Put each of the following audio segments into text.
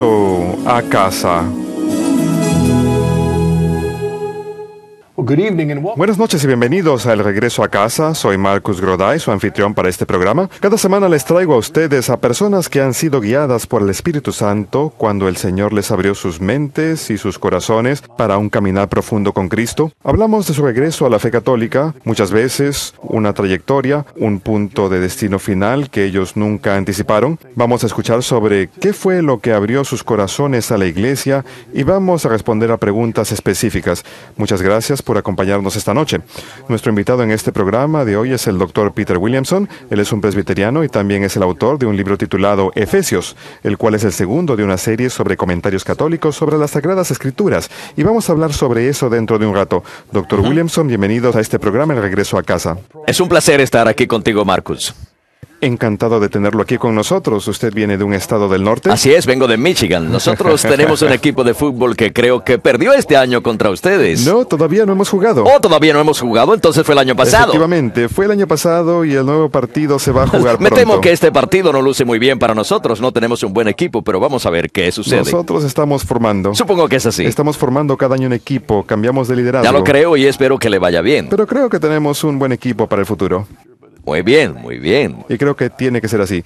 A casa. Buenas noches y bienvenidos a El Regreso a Casa. Soy Marcus Groday, su anfitrión para este programa. Cada semana les traigo a ustedes a personas que han sido guiadas por el Espíritu Santo cuando el Señor les abrió sus mentes y sus corazones para un caminar profundo con Cristo. Hablamos de su regreso a la fe católica, muchas veces una trayectoria, un punto de destino final que ellos nunca anticiparon. Vamos a escuchar sobre qué fue lo que abrió sus corazones a la Iglesia y vamos a responder a preguntas específicas. Muchas gracias por acompañarnos esta noche. Nuestro invitado en este programa de hoy es el Dr. Peter Williamson. Él es un presbiteriano y también es el autor de un libro titulado Efesios, el cual es el segundo de una serie sobre comentarios católicos sobre las Sagradas Escrituras. Y vamos a hablar sobre eso dentro de un rato. Dr. Williamson, bienvenidos a este programa El Regreso a Casa. Es un placer estar aquí contigo, Marcus. Encantado de tenerlo aquí con nosotros. Usted viene de un estado del norte. Así es, vengo de Michigan. Nosotros tenemos un equipo de fútbol que creo que perdió este año contra ustedes. No, todavía no hemos jugado. Oh, todavía no hemos jugado, entonces fue el año pasado. Efectivamente, fue el año pasado y el nuevo partido se va a jugar Me pronto. temo que este partido no luce muy bien para nosotros. No tenemos un buen equipo, pero vamos a ver qué sucede. Nosotros estamos formando. Supongo que es así. Estamos formando cada año un equipo, cambiamos de liderazgo. Ya lo creo y espero que le vaya bien. Pero creo que tenemos un buen equipo para el futuro. Muy bien, muy bien. Y creo que tiene que ser así.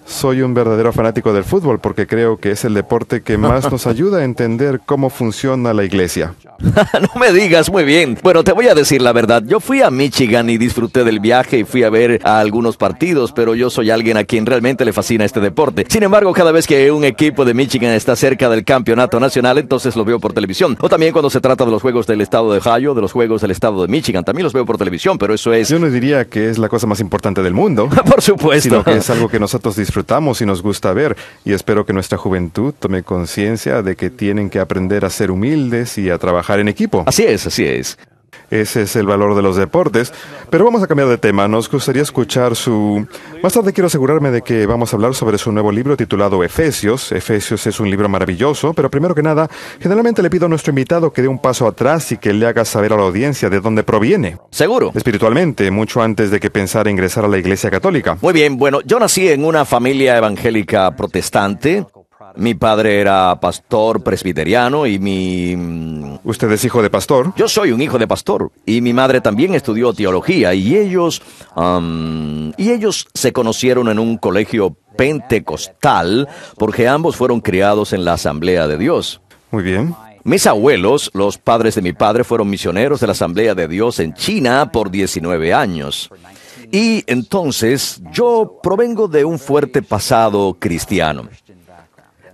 Soy un verdadero fanático del fútbol porque creo que es el deporte que más nos ayuda a entender cómo funciona la iglesia. No me digas, muy bien. Bueno, te voy a decir la verdad. Yo fui a Michigan y disfruté del viaje y fui a ver a algunos partidos, pero yo soy alguien a quien realmente le fascina este deporte. Sin embargo, cada vez que un equipo de Michigan está cerca del campeonato nacional, entonces lo veo por televisión. O también cuando se trata de los juegos del estado de Ohio, de los juegos del estado de Michigan, también los veo por televisión, pero eso es... Yo no diría que es la cosa más importante del mundo. Por supuesto. Sino que es algo que nosotros disfrutamos y nos gusta ver. Y espero que nuestra juventud tome conciencia de que tienen que aprender a ser humildes y a trabajar en equipo. Así es, así es. Ese es el valor de los deportes. Pero vamos a cambiar de tema. Nos gustaría escuchar su... Más tarde quiero asegurarme de que vamos a hablar sobre su nuevo libro titulado Efesios. Efesios es un libro maravilloso, pero primero que nada, generalmente le pido a nuestro invitado que dé un paso atrás y que le haga saber a la audiencia de dónde proviene. Seguro. Espiritualmente, mucho antes de que pensara ingresar a la Iglesia Católica. Muy bien, bueno, yo nací en una familia evangélica protestante. Mi padre era pastor presbiteriano y ¿Usted es hijo de pastor? Yo soy un hijo de pastor y mi madre también estudió teología y ellos se conocieron en un colegio pentecostal porque ambos fueron criados en la Asamblea de Dios. Muy bien. Mis abuelos, los padres de mi padre, fueron misioneros de la Asamblea de Dios en China por 19 años. Y entonces yo provengo de un fuerte pasado cristiano.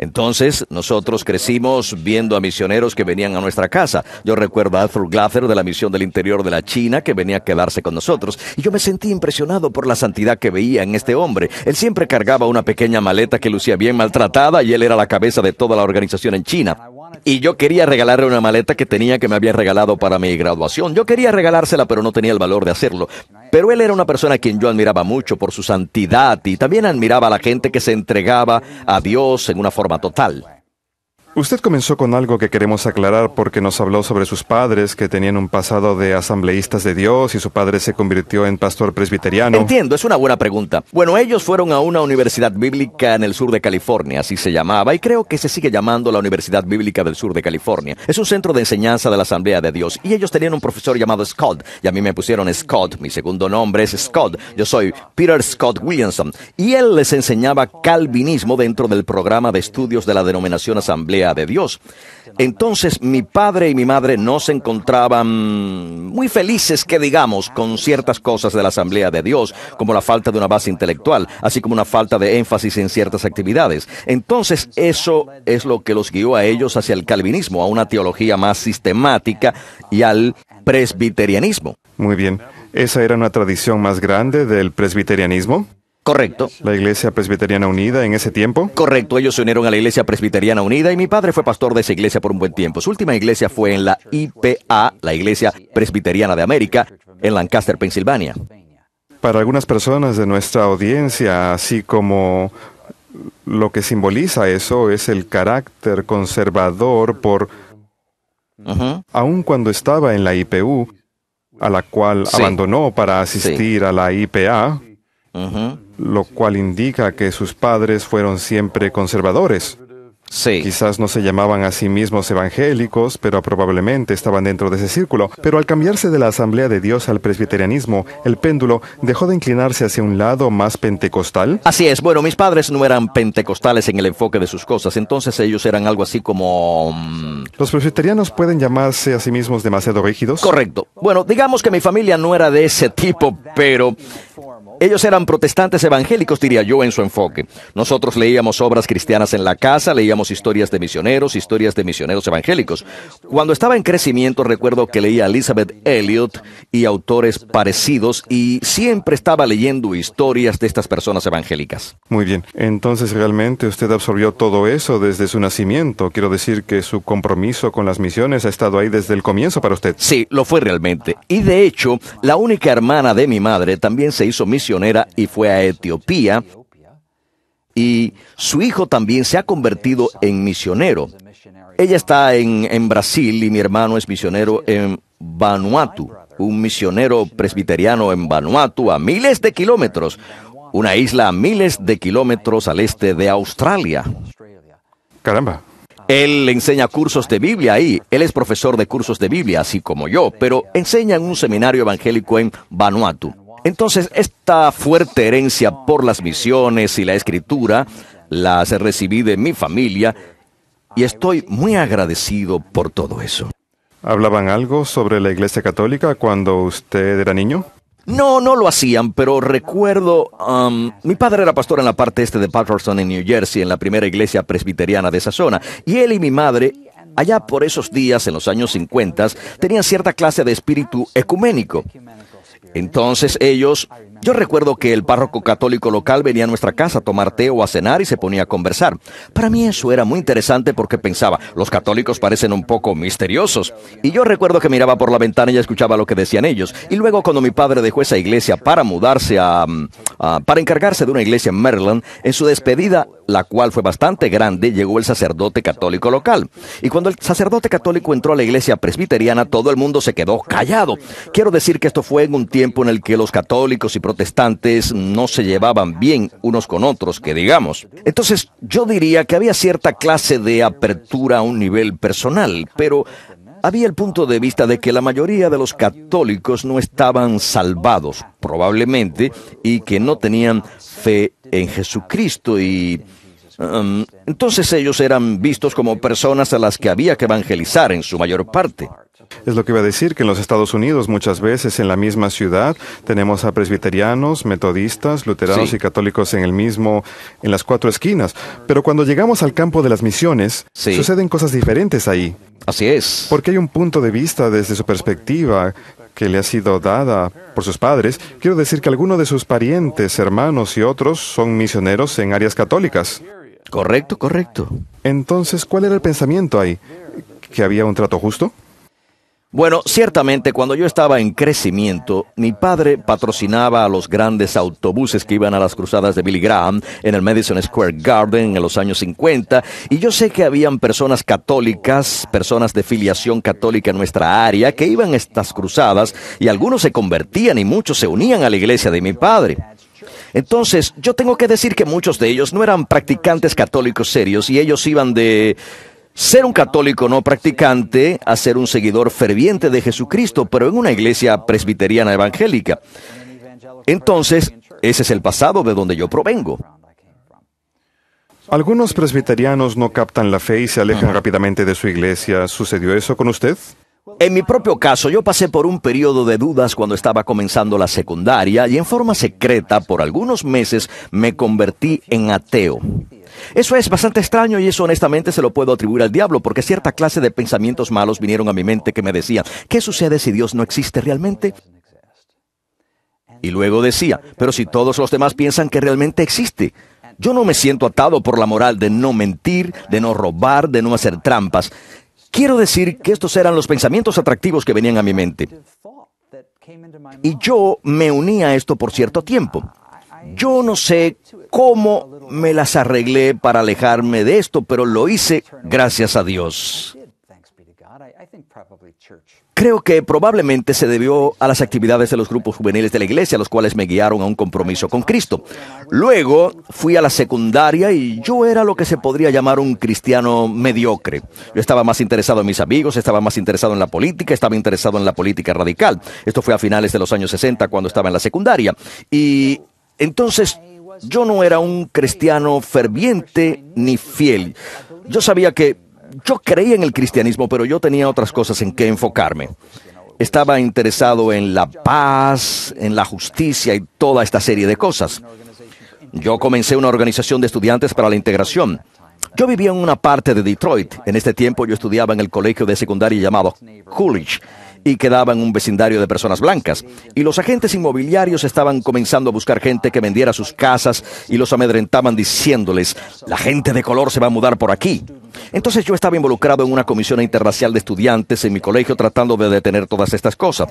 Entonces, nosotros crecimos viendo a misioneros que venían a nuestra casa. Yo recuerdo a Arthur Glather de la Misión del Interior de la China que venía a quedarse con nosotros. Y yo me sentí impresionado por la santidad que veía en este hombre. Él siempre cargaba una pequeña maleta que lucía bien maltratada y él era la cabeza de toda la organización en China. Y yo quería regalarle una maleta que me había regalado para mi graduación. Yo quería regalársela, pero no tenía el valor de hacerlo. Pero él era una persona a quien yo admiraba mucho por su santidad y también admiraba a la gente que se entregaba a Dios en una forma total. Usted comenzó con algo que queremos aclarar porque nos habló sobre sus padres que tenían un pasado de asambleístas de Dios y su padre se convirtió en pastor presbiteriano. Entiendo, es una buena pregunta. Bueno, ellos fueron a una universidad bíblica en el sur de California, así se llamaba, y creo que se sigue llamando la Universidad Bíblica del Sur de California. Es un centro de enseñanza de la Asamblea de Dios, y ellos tenían un profesor llamado Scott, y a mí me pusieron Scott. Mi segundo nombre es Scott. Yo soy Peter Scott Williamson, y él les enseñaba calvinismo dentro del programa de estudios de la denominación Asamblea de Dios. Entonces mi padre y mi madre no se encontraban muy felices, que digamos, con ciertas cosas de la Asamblea de Dios, como la falta de una base intelectual, así como una falta de énfasis en ciertas actividades. Entonces eso es lo que los guió a ellos hacia el calvinismo, a una teología más sistemática y al presbiterianismo. Muy bien. ¿Esa era una tradición más grande del presbiterianismo? Correcto. ¿La Iglesia Presbiteriana Unida en ese tiempo? Correcto, ellos se unieron a la Iglesia Presbiteriana Unida y mi padre fue pastor de esa iglesia por un buen tiempo. Su última iglesia fue en la IPA, la Iglesia Presbiteriana de América, en Lancaster, Pensilvania. Para algunas personas de nuestra audiencia, así como lo que simboliza eso es el carácter conservador aun cuando estaba en la IPU, a la cual abandonó para asistir a la IPA, lo cual indica que sus padres fueron siempre conservadores. Sí. Quizás no se llamaban a sí mismos evangélicos, pero probablemente estaban dentro de ese círculo. Pero al cambiarse de la Asamblea de Dios al presbiterianismo, el péndulo dejó de inclinarse hacia un lado más pentecostal. Así es. Bueno, mis padres no eran pentecostales en el enfoque de sus cosas, entonces ellos eran algo así como... ¿Los presbiterianos pueden llamarse a sí mismos demasiado rígidos? Correcto. Bueno, digamos que mi familia no era de ese tipo, pero... ellos eran protestantes evangélicos, diría yo, en su enfoque. Nosotros leíamos obras cristianas en la casa, leíamos historias de misioneros evangélicos. Cuando estaba en crecimiento, recuerdo que leía a Elizabeth Elliot y autores parecidos, y siempre estaba leyendo historias de estas personas evangélicas. Muy bien. Entonces, realmente usted absorbió todo eso desde su nacimiento. Quiero decir que su compromiso con las misiones ha estado ahí desde el comienzo para usted. Sí, lo fue realmente. Y de hecho, la única hermana de mi madre también se hizo misionera y fue a Etiopía, y su hijo también se ha convertido en misionero. Ella está en Brasil y mi hermano es misionero en Vanuatu, un misionero presbiteriano en Vanuatu a miles de kilómetros, una isla a miles de kilómetros al este de Australia. Caramba. Él enseña cursos de Biblia ahí. Él es profesor de cursos de Biblia, así como yo, pero enseña en un seminario evangélico en Vanuatu. Entonces, esta fuerte herencia por las misiones y la escritura las recibí de mi familia y estoy muy agradecido por todo eso. ¿Hablaban algo sobre la Iglesia Católica cuando usted era niño? No lo hacían, pero recuerdo, mi padre era pastor en la parte este de Patterson, en New Jersey, en la primera iglesia presbiteriana de esa zona, y él y mi madre, allá por esos días, en los años 50, tenían cierta clase de espíritu ecuménico. Entonces yo recuerdo que el párroco católico local venía a nuestra casa a tomar té o a cenar y se ponía a conversar. Para mí eso era muy interesante porque pensaba, los católicos parecen un poco misteriosos. Y yo recuerdo que miraba por la ventana y escuchaba lo que decían ellos. Y luego cuando mi padre dejó esa iglesia para mudarse para encargarse de una iglesia en Maryland, en su despedida, la cual fue bastante grande, llegó el sacerdote católico local. Y cuando el sacerdote católico entró a la iglesia presbiteriana, todo el mundo se quedó callado. Quiero decir que esto fue en un tiempo en el que los católicos y protestantes no se llevaban bien unos con otros, que digamos. Entonces, yo diría que había cierta clase de apertura a un nivel personal, pero había el punto de vista de que la mayoría de los católicos no estaban salvados, probablemente, y que no tenían fe en Jesucristo y... entonces ellos eran vistos como personas a las que había que evangelizar en su mayor parte. Es lo que iba a decir, que en los Estados Unidos muchas veces en la misma ciudad tenemos a presbiterianos, metodistas, luteranos Sí. y católicos en las cuatro esquinas. Pero cuando llegamos al campo de las misiones, Sí. suceden cosas diferentes ahí. Así es. Porque hay un punto de vista desde su perspectiva que le ha sido dada por sus padres. Quiero decir que algunos de sus parientes, hermanos y otros son misioneros en áreas católicas. Correcto. Entonces, ¿cuál era el pensamiento ahí? ¿Que había un trato justo? Bueno, ciertamente cuando yo estaba en crecimiento, mi padre patrocinaba a los grandes autobuses que iban a las cruzadas de Billy Graham en el Madison Square Garden en los años 50, y yo sé que habían personas católicas, personas de filiación católica en nuestra área, que iban a estas cruzadas, y algunos se convertían y muchos se unían a la iglesia de mi padre. Entonces, yo tengo que decir que muchos de ellos no eran practicantes católicos serios, y ellos iban de ser un católico no practicante a ser un seguidor ferviente de Jesucristo, pero en una iglesia presbiteriana evangélica. Entonces, ese es el pasado de donde yo provengo. Algunos presbiterianos no captan la fe y se alejan rápidamente de su iglesia. ¿Sucedió eso con usted? En mi propio caso, yo pasé por un periodo de dudas cuando estaba comenzando la secundaria y en forma secreta, por algunos meses, me convertí en ateo. Eso es bastante extraño y eso honestamente se lo puedo atribuir al diablo, porque cierta clase de pensamientos malos vinieron a mi mente que me decían, ¿qué sucede si Dios no existe realmente? Y luego decía, pero si todos los demás piensan que realmente existe. Yo no me siento atado por la moral de no mentir, de no robar, de no hacer trampas. Quiero decir que estos eran los pensamientos atractivos que venían a mi mente. Y yo me uní a esto por cierto tiempo. Yo no sé cómo me las arreglé para alejarme de esto, pero lo hice gracias a Dios. Creo que probablemente se debió a las actividades de los grupos juveniles de la iglesia, los cuales me guiaron a un compromiso con Cristo. Luego fui a la secundaria y yo era lo que se podría llamar un cristiano mediocre. Yo estaba más interesado en mis amigos, estaba más interesado en la política, estaba interesado en la política radical. Esto fue a finales de los años 60 cuando estaba en la secundaria. Y entonces yo no era un cristiano ferviente ni fiel. Yo sabía que yo creía en el cristianismo, pero yo tenía otras cosas en que enfocarme. Estaba interesado en la paz, en la justicia y toda esta serie de cosas. Yo comencé una organización de estudiantes para la integración. Yo vivía en una parte de Detroit. En este tiempo yo estudiaba en el colegio de secundaria llamado Coolidge y quedaba en un vecindario de personas blancas. Y los agentes inmobiliarios estaban comenzando a buscar gente que vendiera sus casas y los amedrentaban diciéndoles, la gente de color se va a mudar por aquí. Entonces yo estaba involucrado en una comisión interracial de estudiantes en mi colegio tratando de detener todas estas cosas.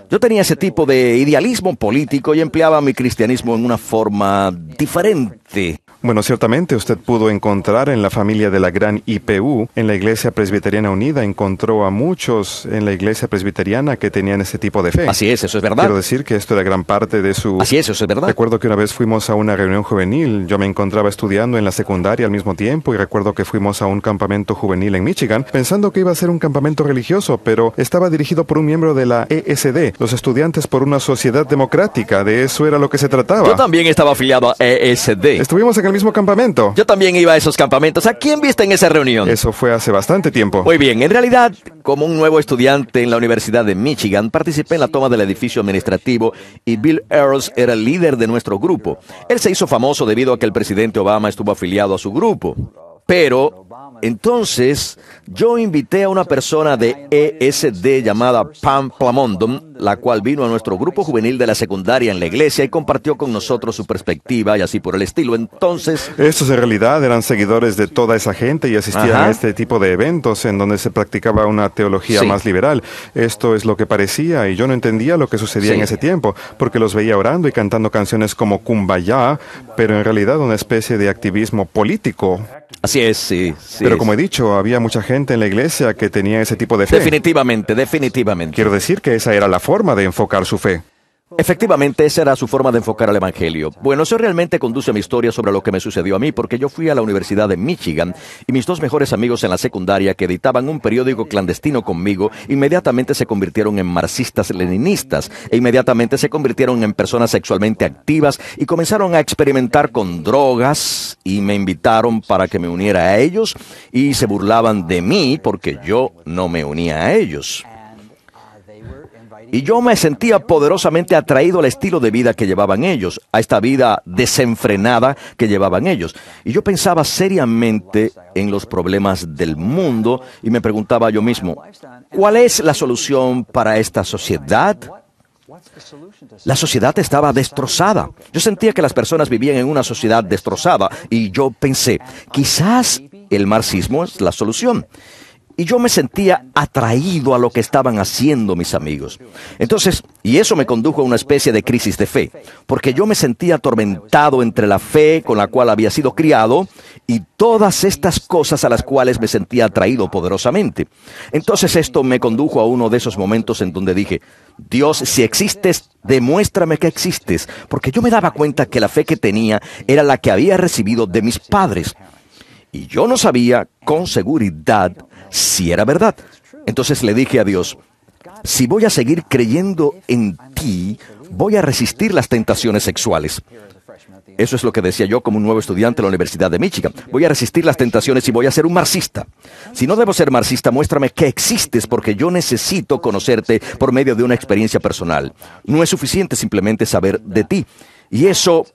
Yo tenía ese tipo de idealismo político y empleaba mi cristianismo en una forma diferente. Bueno, ciertamente usted pudo encontrar en la familia de la gran IPU, en la Iglesia Presbiteriana Unida, encontró a muchos en la Iglesia Presbiteriana que tenían ese tipo de fe. Así es, eso es verdad. Quiero decir que esto era gran parte de su... Así es, eso es verdad. Recuerdo que una vez fuimos a una reunión juvenil, yo me encontraba estudiando en la secundaria al mismo tiempo y recuerdo que fuimos a un campamento juvenil en Michigan, pensando que iba a ser un campamento religioso, pero estaba dirigido por un miembro de la ESD, los Estudiantes por una Sociedad Democrática, de eso era lo que se trataba. Yo también estaba afiliado a ESD. Estuvimos en el mismo campamento. Yo también iba a esos campamentos. ¿A quién viste en esa reunión? Eso fue hace bastante tiempo. Muy bien, en realidad, como un nuevo estudiante en la Universidad de Michigan, participé en la toma del edificio administrativo y Bill Earls era el líder de nuestro grupo. Él se hizo famoso debido a que el presidente Obama estuvo afiliado a su grupo. Pero entonces yo invité a una persona de ESD llamada Pam Plamondon, la cual vino a nuestro grupo juvenil de la secundaria en la iglesia y compartió con nosotros su perspectiva y así por el estilo. Entonces... Estos en realidad eran seguidores de toda esa gente y asistían a este tipo de eventos en donde se practicaba una teología más liberal. Esto es lo que parecía y yo no entendía lo que sucedía en ese tiempo, porque los veía orando y cantando canciones como Kumbaya, pero en realidad una especie de activismo político. Así es, sí. Pero como he dicho, había mucha gente en la iglesia que tenía ese tipo de fe. Definitivamente, definitivamente. Quiero decir que esa era la forma de enfocar su fe. Efectivamente, esa era su forma de enfocar al Evangelio. Bueno, eso realmente conduce a mi historia sobre lo que me sucedió a mí, porque yo fui a la Universidad de Michigan y mis dos mejores amigos en la secundaria que editaban un periódico clandestino conmigo, inmediatamente se convirtieron en marxistas-leninistas e inmediatamente se convirtieron en personas sexualmente activas y comenzaron a experimentar con drogas y me invitaron para que me uniera a ellos y se burlaban de mí porque yo no me unía a ellos. Y yo me sentía poderosamente atraído al estilo de vida que llevaban ellos, a esta vida desenfrenada que llevaban ellos. Y yo pensaba seriamente en los problemas del mundo y me preguntaba yo mismo, ¿cuál es la solución para esta sociedad? La sociedad estaba destrozada. Yo sentía que las personas vivían en una sociedad destrozada y yo pensé, quizás el marxismo es la solución. Y yo me sentía atraído a lo que estaban haciendo mis amigos. Entonces, y eso me condujo a una especie de crisis de fe, porque yo me sentía atormentado entre la fe con la cual había sido criado y todas estas cosas a las cuales me sentía atraído poderosamente. Entonces esto me condujo a uno de esos momentos en donde dije, Dios, si existes, demuéstrame que existes, porque yo me daba cuenta que la fe que tenía era la que había recibido de mis padres. Y yo no sabía con seguridad si era verdad. Entonces le dije a Dios, si voy a seguir creyendo en ti, voy a resistir las tentaciones sexuales. Eso es lo que decía yo como un nuevo estudiante de la Universidad de Michigan. Voy a resistir las tentaciones y voy a ser un marxista. Si no debo ser marxista, muéstrame que existes porque yo necesito conocerte por medio de una experiencia personal. No es suficiente simplemente saber de ti. Y eso